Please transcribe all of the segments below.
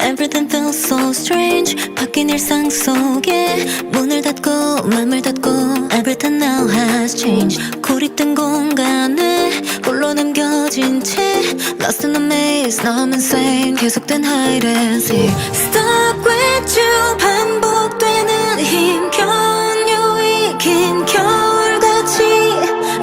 Everything feels so strange. 바뀐 일상 속에 문을 닫고 맘을 닫고 Everything now has changed. 고립된 공간에 홀로 남겨진 채 Lost in the maze, now I'm insane. 계속된 hide and seek. Stuck with you. 반복되는 힘겨운 유익 긴 겨울같이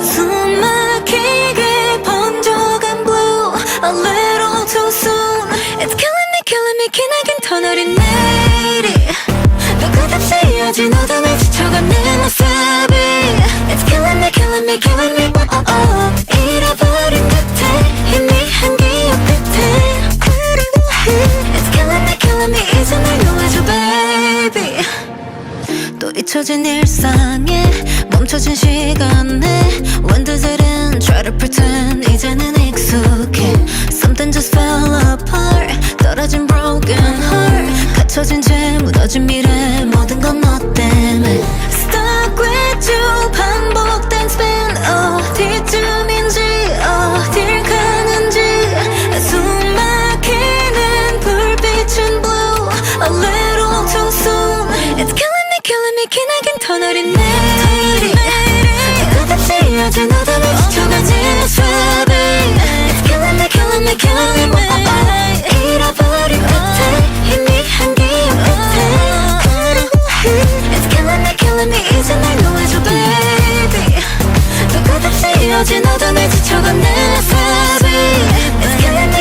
숨 막히게 번져간 blue. A little too soon. It's killing me 기나긴 터널이 내리 누구답시 이어진 어둠에 지쳐간 내 모습이 It's killing me oh, oh, oh. 잃어버린 듯해 희미한 기억 끝에 It's killing me 이제 날 놓아줘 baby. 또 잊혀진 일상에 멈춰진 시간에 When does it end? Try to pretend 이제는 익숙해 Something just fell apart. 떨어진 broken heart. 갇혀진 채 무너진 미래 모든 건 너 때문에 Stuck with you. 반복된 spin 어디쯤인지 어딜 가는지 숨 막히는 불빛은 blue. A little too soon. It's killing me 기나긴 터널이 내리 누구답시 이어진 어둠에 지쳐간 네 모습이 It's killing me oh, oh. 잃어버린 끝에 희미한 기억 끝에 It's killing me 이제 날 놓아줘 baby. 누구답시 이어진 어둠에 지쳐간 내 모습이 It's killing me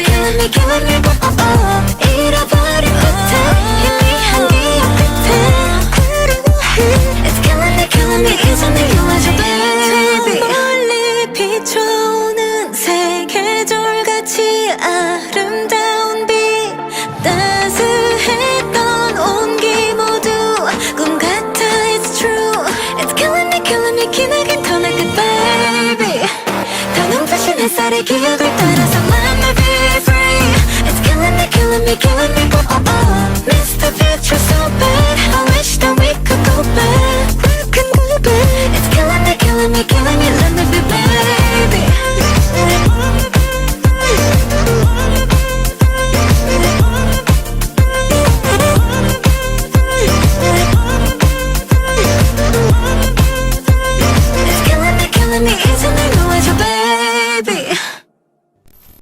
oh, oh. 잃어버린 끝에 희미한 기억 끝에 It's killing me 이제 날 놓아줘 baby. 멀리 비춰오는 새 계절같이 아름다운 빛 따스했던 온기 모두 꿈 같아 it's true. It's killing me 기나긴 터널 끝 baby. 더 눈부신 햇살의 기억을 따라서 let me be free. It's killing me